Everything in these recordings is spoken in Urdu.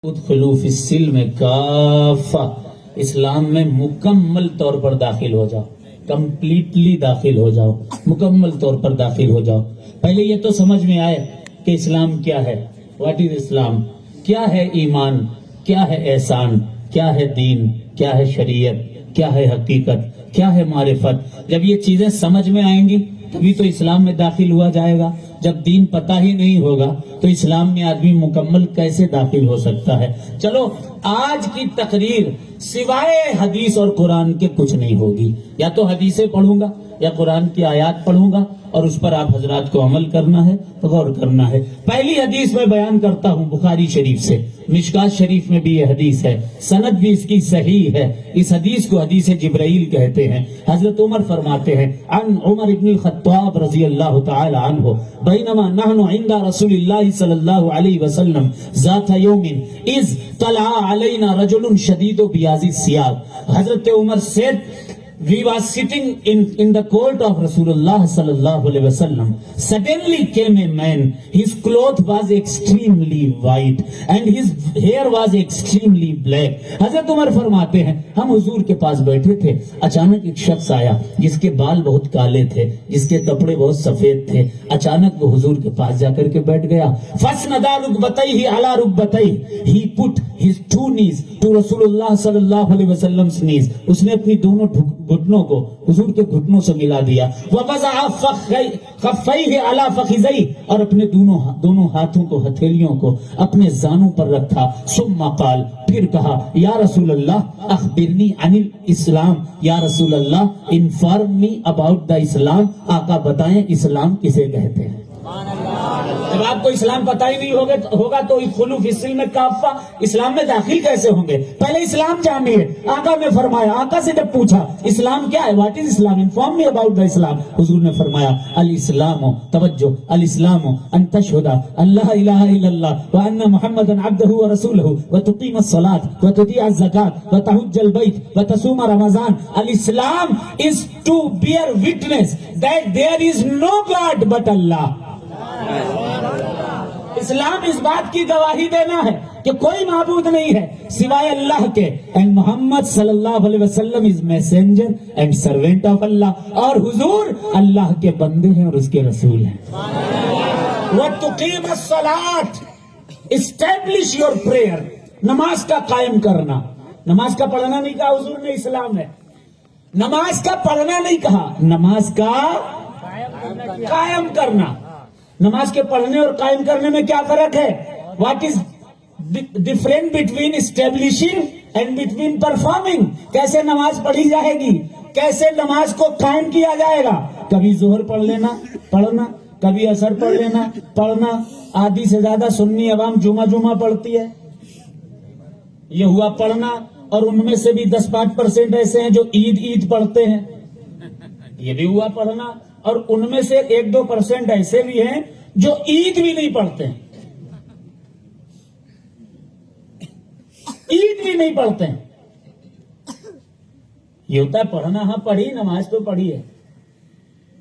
ادخلوا فی السلم کافہ، اسلام میں مکمل طور پر داخل ہو جاؤ، کمپلیٹلی داخل ہو جاؤ، مکمل طور پر داخل ہو جاؤ۔ پہلے یہ تو سمجھ میں آئے کہ اسلام کیا ہے، واٹ از اسلام، کیا ہے ایمان، کیا ہے احسان، کیا ہے دین، کیا ہے شریعت، کیا ہے حقیقت، کیا ہے معرفت۔ جب یہ چیزیں سمجھ میں آئیں گی تبھی تو اسلام میں داخل ہوا جائے گا۔ جب دین پتہ ہی نہیں ہوگا تو اسلام میں آدمی مکمل کیسے داخل ہو سکتا ہے؟ چلو آج کی تقریر سوائے حدیث اور قرآن کے کچھ نہیں ہوگی، یا تو حدیثیں پڑھوں گا یا قرآن کی آیات پڑھوں گا، اور اس پر آپ حضرات کو عمل کرنا ہے، غور کرنا ہے۔ پہلی حدیث میں بیان کرتا ہوں بخاری شریف سے، مشکات شریف میں بھی یہ حدیث ہے، سند بھی اس کی صحیح ہے۔ اس حدیث کو حدیث جبرائیل کہتے ہیں۔ حضرت عمر فرماتے ہیں، عن عمر ابن الخطاب رضی اللہ تعالی عنہ، بینما نحن عند رسول اللہ صلی اللہ علیہ وسلم ذات یوم اذ طلع علینا رجل شدید بیاض الثیاب۔ حضرت عمر said, we were sitting in the court of Rasulullah sallallahu alaihi wasallam. Suddenly came a man. His cloth was extremely white and his hair was extremely black. حضرت عمر فرماتے ہیں ہم حضور کے پاس بیٹھے تھے، اچانک ایک شخص آیا جس کے بال بہت کالے تھے، جس کے کپڑے بہت سفید تھے۔ اچانک وہ حضور کے پاس جا کر کے بیٹھ گیا۔ فَسْنَدَا رُكْبَتَيْهِ عَلَى رُكْبَتَيْهِ. He put his two knees to Rasulullah sallallahu alaihi wasallam's knees. اس نے اپنی دونوں گھٹنوں کو حضور کے گھٹنوں سے ملا دیا۔ وَوَضَعَ خَفَّيْهِ عَلَى فَخِذَيْهِ، اور اپنے دونوں ہاتھوں کو، ہتھیلیوں کو اپنے زانوں پر رکھا۔ ثم قال، پھر کہا، یا رسول اللہ اخبرنی عن الاسلام، یا رسول اللہ انفارم می اباؤٹ دا اسلام، آقا بتائیں اسلام کسے کہتے ہیں۔ جب آپ کو اسلام پتہ ہی نہیں ہوگا تو ادخلوا فی السلم کافہ، اسلام میں داخل کیسے ہوں گے؟ پہلے اسلام جانیے۔ آقا نے فرمایا، آقا سے جب پوچھا اسلام کیا ہے، what is Islam, inform me about the Islam, حضور نے فرمایا الاسلام، توجہ، الاسلام ان تشہد ان لا الہ الا اللہ وان محمدا عبدہ ورسولہ وتقیم الصلاۃ وتؤتي الزکاۃ وتحج البیت وتصوم رمضان۔ الاسلام is to bear witness that there is no God but Allah۔ اسلام اس بات کی گواہی دینا ہے کہ کوئی معبود نہیں ہے سوائے اللہ کے، and محمد صلی اللہ علیہ وسلم is messenger and servant of اللہ، اور حضور اللہ کے بندے ہیں اور اس کے رسول ہیں۔ وَتُقِيمَ الصَّلَاةِ، establish your prayer، نماز کا قائم کرنا۔ نماز کا پڑھنا نہیں کہا حضور نے اسلام میں، نماز کا پڑھنا نہیں کہا، نماز کا قائم کرنا۔ نماز کے پڑھنے اور قائم کرنے میں کیا فرق ہے؟ What is different between establishing and between performing? کیسے نماز پڑھی جائے گی، کیسے نماز کو قائم کیا جائے گا؟ کبھی ظہر پڑھ لینا، پڑھنا، کبھی عصر پڑھ لینا، پڑھنا۔ آدھی سے زیادہ سنی عوام جمعہ پڑھتی ہے، یہ ہوا پڑھنا، اور ان میں سے بھی 10-5% ایسے ہیں جو عید پڑھتے ہیں، یہ بھی ہوا پڑھنا، اور ان میں سے 1-2% ایسے بھی ہیں جو عید بھی نہیں پڑھتے ہیں، عید بھی نہیں پڑھتے ہیں۔ یہ ہوتا ہے پڑھنا، ہاں پڑھی، نماز تو پڑھی ہے،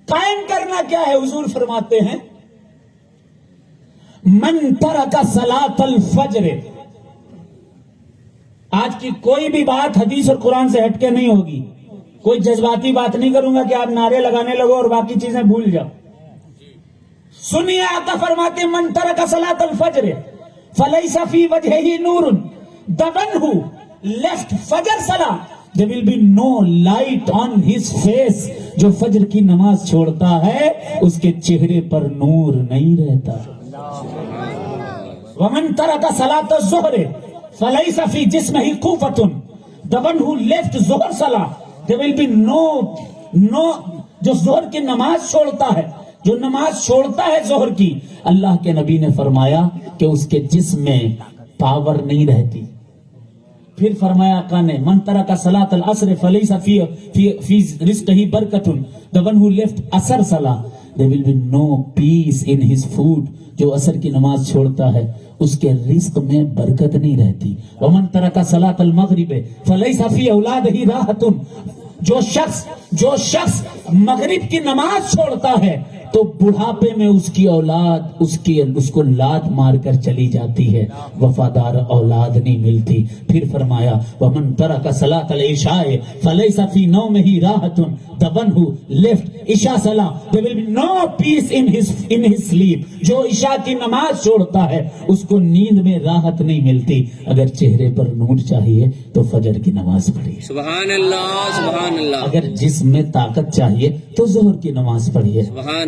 قائم کرنا کیا ہے؟ حضور فرماتے ہیں من ترک صلاۃ الفجر۔ آج کی کوئی بھی بات حدیث اور قرآن سے ہٹ کے نہیں ہوگی، کوئی جذباتی بات نہیں کروں گا کہ آپ نعرے لگانے لگو اور باقی چیزیں بھول جاؤ۔ سنیے، آقا فرماتے من ترک صلاۃ الفجر فلیس فی وجہہ نور، the one who left فجر صلاۃ there will be no light on his face۔ جو فجر کی نماز چھوڑتا ہے اس کے چہرے پر نور نہیں رہتا۔ ومن ترک صلاۃ الظہر فلیس فی جسمہ قوۃ، the one who left ظہر صلاۃ there will be no جو ظہر کی نماز چھوڑتا ہے، جو نماز چھوڑتا ہے ظہر کی، اللہ کے نبی نے فرمایا کہ اس کے جسم میں پاور نہیں رہتی۔ پھر فرمایا آقا نے من ترک صلاۃ العصر فلیس فی رزقہ برکۃ، the one who left عصر صلاۃ there will be no peace in his food۔ جو عصر کی نماز چھوڑتا ہے اس کے رزق میں برکت نہیں رہتی۔ ومن ترک صلاۃ المغرب فلیس فی اولادہ راحۃ، جو شخص مغرب کی نماز چھوڑتا ہے تو بڑھاپے میں اس کی اولاد اس کو لات مار کر چلی جاتی ہے، وفادار اولاد نہیں ملتی. پھر فرمایا وَمَن تَرَكَ صَلَاةَ الْعِشَاءِ فَلَيْسَ فِي نَوْمِهِ رَاحَةٌ. The one who left Isha Salah, there will be no peace in his sleep. جو عشاء کی نماز چھوڑتا ہے اس کو نیند میں راحت نہیں ملتی. اگر چہرے پر نور چاہیے تو فجر کی نماز پڑھیے. سبحان اللہ سبحان اللہ. اگر جسم میں طاقت چاہیے تو ظہر کی نماز پڑھیے.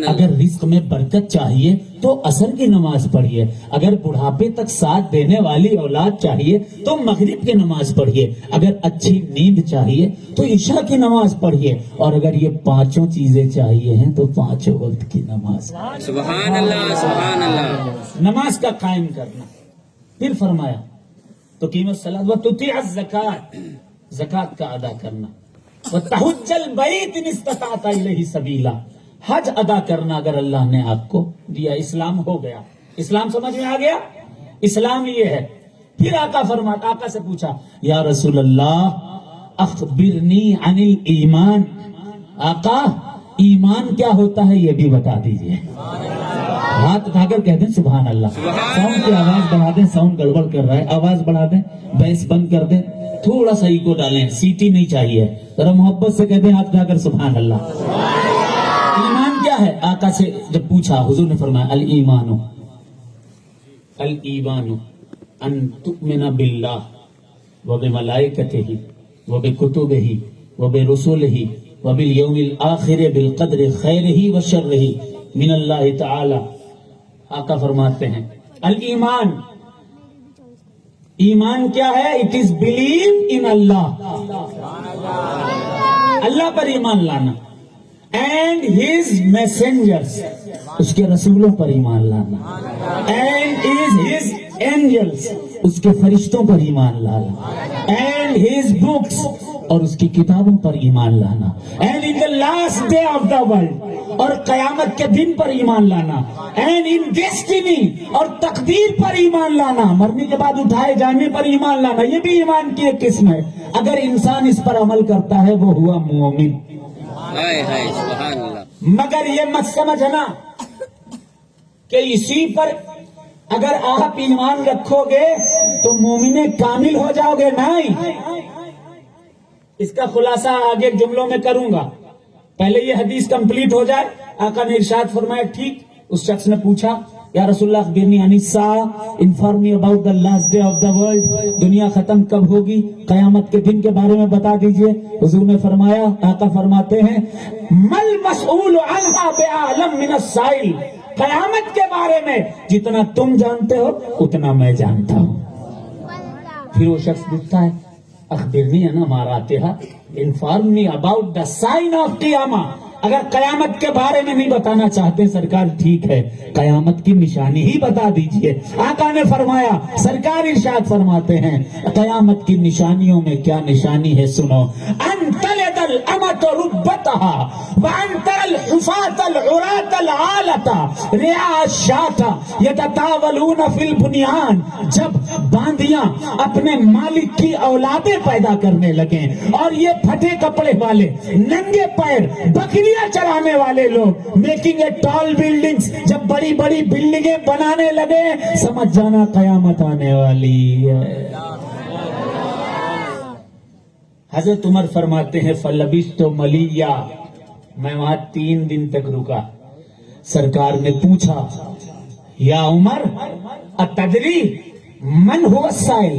اگر رزق میں برکت چاہیے تو عصر کی نماز پڑھیے. اگر بڑھاپے تک ساتھ دینے والی اولاد چاہیے تو مغرب کی نماز پڑھیے. اگر اچھی نیند چاہیے تو عشاء کی نماز پڑھیے. اور اگر یہ پانچوں چیزیں چاہیے ہیں تو پانچوں وقت کی نماز. سبحان اللہ سبحان اللہ. نماز کا قائم کرنا. پھر فرمایا تو قیمت الصلاۃ وتطیع الزکات، زکات کا ادا کرنا. وتحج البیت ان استطعت الیہ سبیلا، حج ادا کرنا اگر اللہ نے آپ کو دیا. اسلام ہو گیا. اسلام سمجھ میں آ گیا. اسلام یہ ہے. پھر آقا سے پوچھا یا رسول اللہ اخبرنی عن الایمان، آقا ایمان کیا ہوتا ہے یہ بھی بتا دیجئے. ہاتھ اٹھا کر کہہ دیں سبحان اللہ. ساؤنڈ کی آواز بڑھا دیں، ساؤنڈ گڑبڑ کر رہا ہے، آواز بڑھا دیں، بیس بند کر دیں، تھوڑا سا ایکو ڈالیں، سیٹی نہیں چاہیے. ذرا محبت سے کہہ دیں ہاتھ اٹھا کر سبحان اللہ. ایمان کیا ہے؟ آقا سے جب پوچھا حضور نے فرمایا الایمان ان تؤمن باللہ وبملائکتہ وبکتبہ وبرسلہ وبالیوم الآخر بالقدر خیرہ وشرہ من اللہ تعالی. آقا فرماتے ہیں الایمان، ایمان کیا ہے؟ اٹ از بلیو ان اللہ، اللہ پر ایمان لانا. اینڈ ہز میسنجرز، اس کے رسولوں پر ایمان لانا. اینڈ ہز اینجلز، اس کے فرشتوں پر ایمان لانا. اینڈ ہز بکس، اور اس کی کتابوں پر ایمان لانا. And in the last day of the world, اور قیامت کے دن پر ایمان لانا. اینڈ ان ڈیسٹینی، اور تقدیر پر ایمان لانا، مرنے کے بعد اٹھائے جانے پر ایمان لانا. یہ بھی ایمان کی ایک قسم ہے. اگر انسان اس پر عمل کرتا ہے وہ ہوا مومن. سبحان اللہ. مگر یہ مت سمجھنا کہ اسی پر اگر آپ ایمان رکھو گے تو مومن کامل ہو جاؤ گے. نہیں، اس کا خلاصہ آگے جملوں میں کروں گا. پہلے یہ حدیث کمپلیٹ ہو جائے. آقا نے ارشاد فرمایا ٹھیک. اس شخص نے پوچھا یا رسول اللہ اخبرنی عن الساعہ، inform me about the last day of the world, دنیا ختم کب ہوگی، قیامت کے دن کے بارے میں بتا دیجئے. حضور نے فرمایا، آقا فرماتے ہیں مل مسئول عنہا بعالم من السائل، قیامت کے بارے میں جتنا تم جانتے ہو اتنا میں جانتا ہوں. پھر وہ شخص پوچھتا ہے اخبرنی انا ماراتہا، inform me about the sign of قیامہ. اگر قیامت کے بارے میں نہیں بتانا چاہتے سرکار ٹھیک ہے، قیامت کی نشانی ہی بتا دیجئے. آقا نے فرمایا، سرکار ارشاد فرماتے ہیں قیامت کی نشانیوں میں کیا نشانی ہے سنو. ان تلد الامۃ ربتها وان ترى الحفاة العراة العالة رعاء الشاة يتطاولون في البنيان. جب باندیاں اپنے مالک کی اولادیں پیدا کرنے لگیں اور یہ پھٹے کپڑے والے ننگے پیر بکریاں چرانے والے لوگ میکنگ اے ٹال بلڈنگز، جب بڑی بڑی بلڈنگیں بنانے لگے سمجھ جانا قیامت آنے والی ہے. حضرت عمر فرماتے ہیں فلبثت ملیہ، میں وہاں 3 دن تک رکا. سرکار نے پوچھا یا عمر اتدری من هو السائل،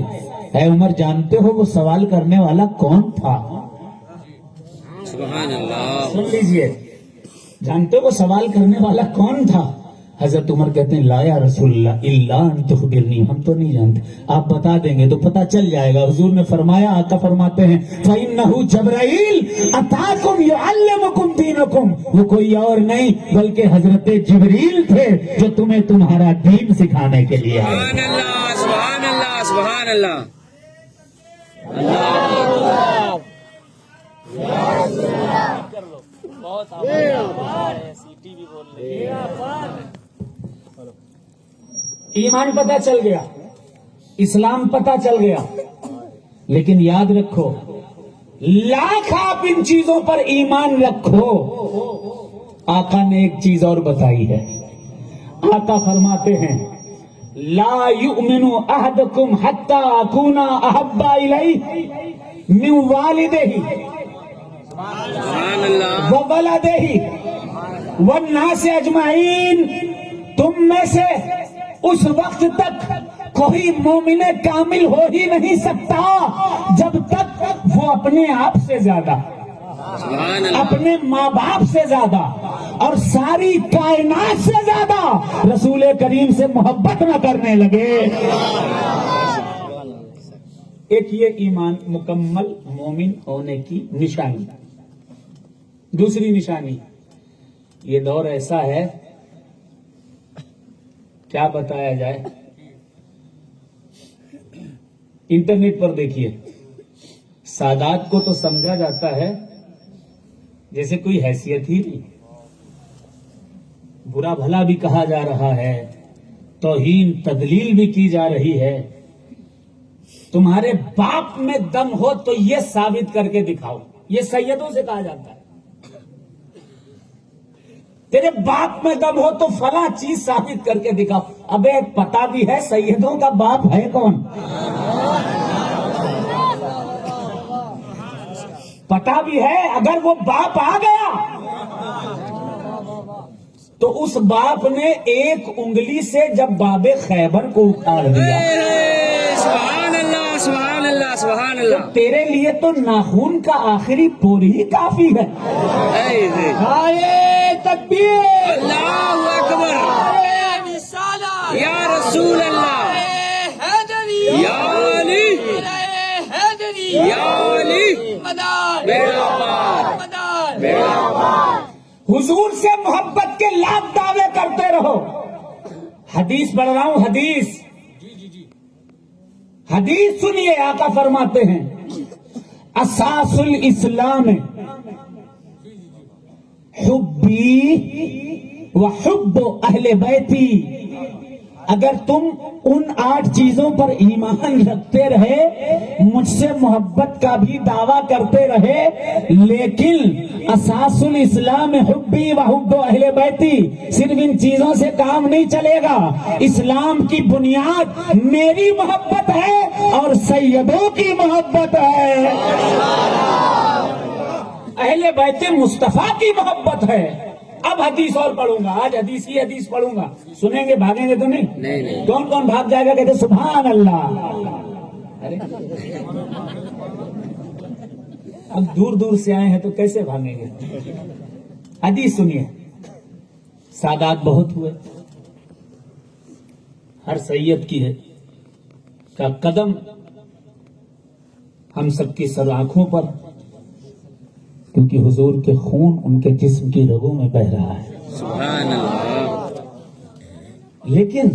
اے عمر جانتے ہو وہ سوال کرنے والا کون تھا؟ سبحان اللہ. سن لیجئے، جانتے ہو وہ سوال کرنے والا کون تھا؟ حضرت عمر کہتے ہیں لا یا رسول اللہ الا ان تخبرنی، ہم تو نہیں جانتے، آپ بتا دیں گے تو پتہ چل جائے گا. حضور نے فرمایا، آقا فرماتے ہیں فإنه جبرائیل اتاکم یعلمکم دینکم، وہ کوئی اور نہیں بلکہ حضرت جبریل تھے جو تمہیں تمہارا دین سکھانے کے لیے آئے. سبحان اللہ سبحان اللہ سبحان اللہ. ایمان پتہ چل گیا، اسلام پتہ چل گیا، لیکن یاد رکھو لاکھ آپ ان چیزوں پر ایمان رکھو، آقا نے ایک چیز اور بتائی ہے. آقا فرماتے ہیں لا یؤمن احدکم حتی اکونا احب الیہ من والدہ سبحان اللہ. وولدہ والناس اجمعین. تم میں سے اس وقت تک کوئی مومن کامل ہو ہی نہیں سکتا جب تک وہ اپنے آپ سے زیادہ، سبحان اللہ. اپنے ماں باپ سے زیادہ اور ساری کائنات سے زیادہ رسول کریم سے محبت نہ کرنے لگے. ایک یہ ایمان مکمل مومن ہونے کی نشانی. دوسری نشانی، یہ دور ایسا ہے، کیا بتایا جائے. انٹرنیٹ پر دیکھیے، سادات کو تو سمجھا جاتا ہے جیسے کوئی حیثیت ہی نہیں. برا بھلا بھی کہا جا رہا ہے، توہین تدلیل بھی کی جا رہی ہے. تمہارے باپ میں دم ہو تو یہ ثابت کر کے دکھاؤ. یہ سیدوں سے کہا جاتا ہے. تیرے باپ میں دم ہو تو فلاں چیز ثابت کر کے دکھاؤ. ابے پتا بھی ہے سیدوں کا باپ ہے کون، پتا بھی ہے. اگر وہ باپ آ گیا تو اس باپ نے ایک انگلی سے جب باب خیبر کو اکھاڑ دیا، سبحان اللہ. سبحان اللہ. سبحان اللہ. تیرے لیے تو ناخون کا آخری پور ہی کافی ہے. نعرہ تکبیر، اللہ اکبر. یا رسول اللہ، یا علی، یا علی. میرا پار، میرا پار. حضور سے محبت کے لاکھ دعوے کرتے رہو. حدیث پڑھ رہا ہوں، حدیث سنیے. آقا فرماتے ہیں اساس الاسلام حبی و حب اہل بیتی. اگر تم ان 8 چیزوں پر ایمان رکھتے رہے، مجھ سے محبت کا بھی دعویٰ کرتے رہے، لیکن اساس الاسلام حبی و حب اہل بیتی، صرف ان چیزوں سے کام نہیں چلے گا. اسلام کی بنیاد میری محبت ہے اور سیدوں کی محبت ہے، اہل بیت مصطفیٰ کی محبت ہے. اب حدیث اور پڑھوں گا، آج حدیث پڑھوں گا. سنیں گے، بھاگیں گے تو نہیں؟ کون کون بھاگ جائے گا؟ کہتے سبحان اللہ. ارے اب دور دور سے آئے ہیں تو کیسے بھاگیں گے؟ حدیث سنیے. سادات بہت ہوئے، ہر سید کی ہے کا قدم ہم سب کی سر آنکھوں پر، کیونکہ حضور کے خون ان کے جسم کی رگوں میں بہ رہا ہے. سبحان اللہ. لیکن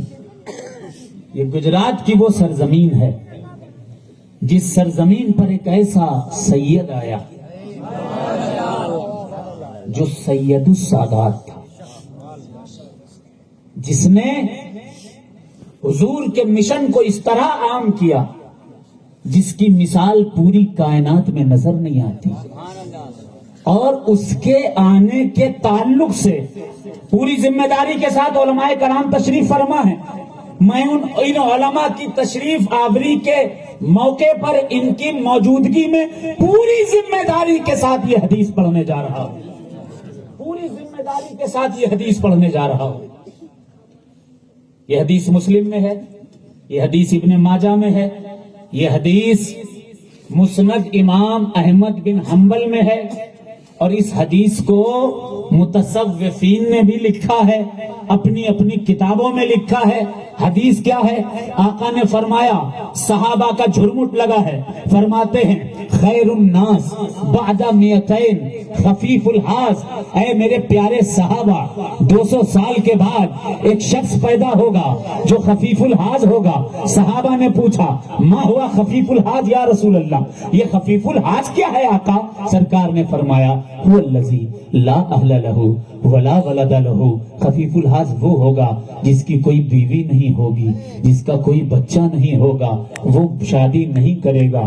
یہ گجرات کی وہ سرزمین ہے جس سرزمین پر ایک ایسا سید آیا جو سید السادات تھا، جس نے حضور کے مشن کو اس طرح عام کیا جس کی مثال پوری کائنات میں نظر نہیں آتی. اور اس کے آنے کے تعلق سے پوری ذمہ داری کے ساتھ علماء کرام تشریف فرما ہے. میں ان علماء کی تشریف آوری کے موقع پر ان کی موجودگی میں پوری ذمہ داری کے ساتھ یہ حدیث پڑھنے جا رہا ہوں. پوری ذمہ داری کے ساتھ یہ حدیث پڑھنے جا رہا ہوں. یہ حدیث مسلم میں ہے، یہ حدیث ابن ماجہ میں ہے، یہ حدیث مسند امام احمد بن حنبل میں ہے، اور اس حدیث کو متصوفین نے بھی لکھا ہے، اپنی اپنی کتابوں میں لکھا ہے. حدیث کیا ہے؟ آقا نے فرمایا، صحابہ کا جھرمٹ لگا ہے، فرماتے ہیں خیر الناس بعد 200 خفیف الحاظ. اے میرے پیارے صحابہ، 200 سال کے بعد ایک شخص پیدا ہوگا جو خفیف الحاظ ہوگا. صحابہ نے پوچھا ما ہوا خفیف الحاظ یا رسول اللہ، یہ خفیف الحاظ کیا ہے آقا؟ سرکار نے فرمایا هو الذی لا اہل لہ ولا ولد لہ. خفیف الحاظ وہ ہوگا جس کی کوئی بیوی نہیں ہوگی، جس کا کوئی بچہ نہیں ہوگا، وہ شادی نہیں کرے گا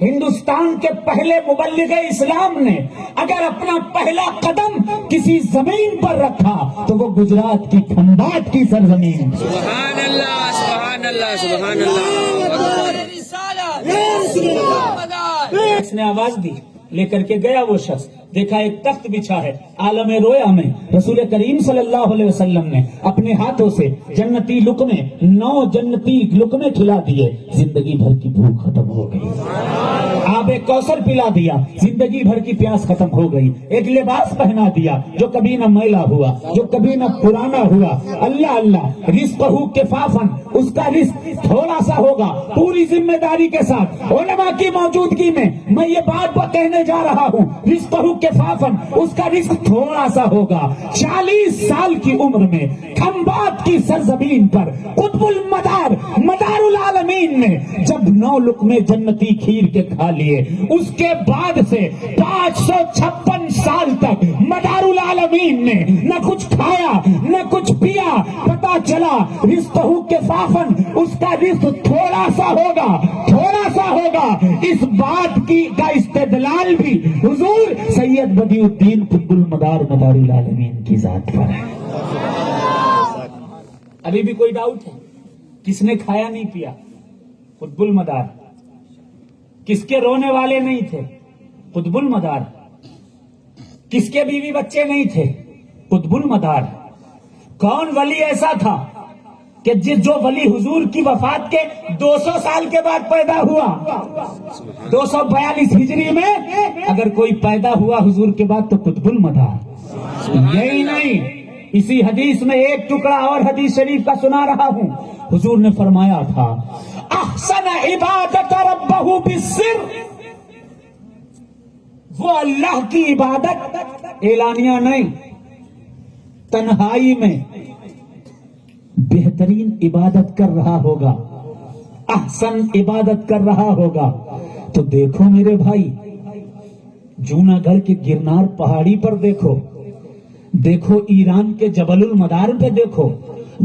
ہندوستان کے پہلے مبلغ اسلام نے اگر اپنا پہلا قدم کسی زمین پر رکھا تو وہ گجرات کی کھنبات کی سرزمین. سبحان اللہ سبحان اللہ سبحان اللہ. اس نے آواز دی، لے کر کے گیا وہ شخص، دیکھا ایک تخت بچھا ہے عالم رویا میں. رسول کریم صلی اللہ علیہ وسلم نے اپنے ہاتھوں سے جنتی لقمے 9 جنتی لقمے کھلا دیے، زندگی بھر کی بھوک ختم ہو گئی. آب کوثر پلا دیا، زندگی بھر کی پیاس ختم ہو گئی. ایک لباس پہنا دیا جو کبھی نہ میلا ہوا، جو کبھی نہ پرانا ہوا. اللہ اللہ، رزقہ کفافن، اس کا رزق تھوڑا سا ہوگا، پوری ذمہ داری کے ساتھ علماء کی موجودگی میں یہ بات کہنے جا رہا ہوں. رزقہ کفافن، اس کا رزق تھوڑا سا ہوگا. 40 سال کی عمر میں کھنبات کی سرزمین پر قطب المدار مدار العالمین نے جب 9 لقمے جنتی کھیر کے کھا لیے، اس کے بعد سے 556 سال تک مدار العالمین نے نہ کچھ کھایا نہ کچھ پیا. پتا چلا رزقہ کفافن، اس کا رزق تھوڑا سا ہوگا، تھوڑا سا ہوگا. اس بات کا استدلال بھی حضور سید بدیع الدین قطب المدار مدار العالمین کی ذات پر ہے. ابھی بھی کوئی ڈاؤٹ ہے؟ کس نے کھایا نہیں پیا؟ قطب المدار. کس کے رونے والے نہیں تھے؟ قطب المدار. کس کے بیوی بچے نہیں تھے؟ قطب المدار. کون ولی ایسا تھا کہ جو ولی حضور کی وفات کے 200 سال کے بعد پیدا ہوا؟ 242 ہجری میں اگر کوئی پیدا ہوا حضور کے بعد تو قطب المدار. یہی نہیں، اسی حدیث میں ایک ٹکڑا اور حدیث شریف کا سنا رہا ہوں. حضور نے فرمایا تھا احسن عبادت ربہ بالسر، وہ اللہ کی عبادت اعلانیہ نہیں، تنہائی میں بہترین عبادت کر رہا ہوگا، احسن عبادت کر رہا ہوگا. تو دیکھو میرے بھائی، جوناگڑھ کے گرنار پہاڑی پر دیکھو، دیکھو ایران کے جبل المدار پہ دیکھو،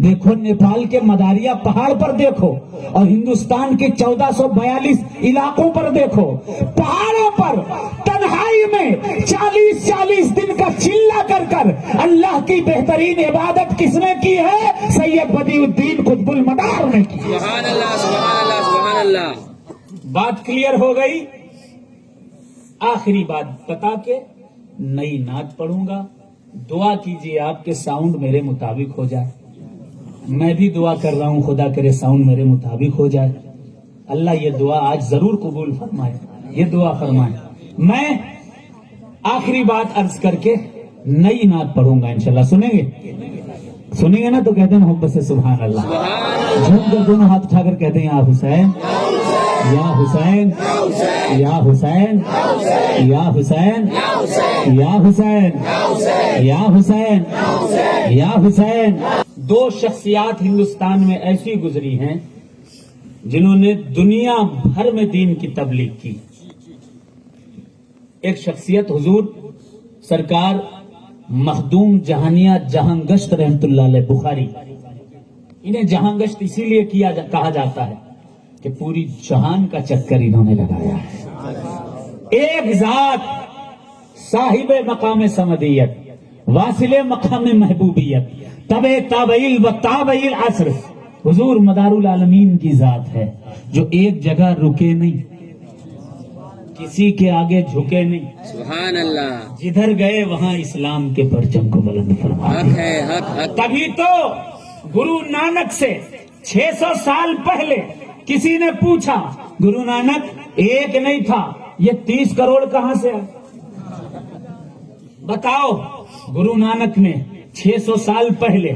دیکھو نیپال کے مداریہ پہاڑ پر دیکھو، اور ہندوستان کے 1442 علاقوں پر دیکھو. پہاڑوں پر تنہائی میں 40 دن کا چلا کر کر اللہ کی بہترین عبادت کس نے کی ہے؟ سید بدیع الدین قطب المدار نے کی. سبحان اللہ سبحان اللہ سبحان اللہ. بات کلیئر ہو گئی. آخری بات بتا کے نئی نعت پڑھوں گا. دعا کیجیے آپ کے ساؤنڈ میرے مطابق ہو جائے. میں بھی دعا کر رہا ہوں، خدا کرے ساؤنڈ میرے مطابق ہو جائے. اللہ یہ دعا آج ضرور قبول فرمائے، یہ دعا فرمائے. میں آخری بات عرض کر کے نئی نعت پڑھوں گا انشاءاللہ. سنیں گے نا تو کہتے ہیں محبت سے سبحان اللہ. جھوم کر دونوں ہاتھ اٹھا کر کہتے ہیں یا حسین یا حسین یا حسین یا حسین یا حسین یا حسین یا حسین. 2 شخصیات ہندوستان میں ایسی گزری ہیں جنہوں نے دنیا بھر میں دین کی تبلیغ کی. ایک شخصیت حضور سرکار مخدوم جہانیہ جہاں گشت رحمت اللہ علیہ بخاری. انہیں جہاں گشت اسی لیے کہا جاتا ہے کہ پوری جہان کا چکر انہوں نے لگایا ہے. ایک ذات صاحب مقام سمدیت، واصل مقام محبوبیت، تبع تابعیل و تابعیل عصر، حضور مدار العالمین کی ذات ہے جو ایک جگہ رکے نہیں، کسی کے آگے جھکے نہیں. سبحان اللہ. جدھر گئے وہاں اسلام کے پرچم کو بلند فرمایا. حق ہے حق حق. تبھی تو گرو نانک سے 600 سال پہلے کسی نے پوچھا گرو نانک ایک نہیں تھا، یہ 30 کروڑ کہاں سے آئے؟ بتاؤ. گرو نانک نے 600 سال پہلے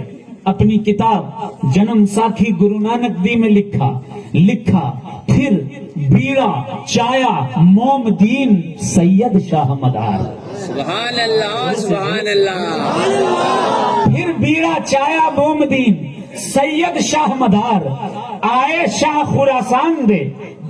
اپنی کتاب جنم ساکھی گرو نانک دی میں لکھا پھر بیڑا چایا موم دین سید شاہ مدار. سبحان اللہ سبحان اللہ. پھر بیڑا چایا موم دین سید شاہ مدار، آئے شاہ خراسان دے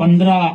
15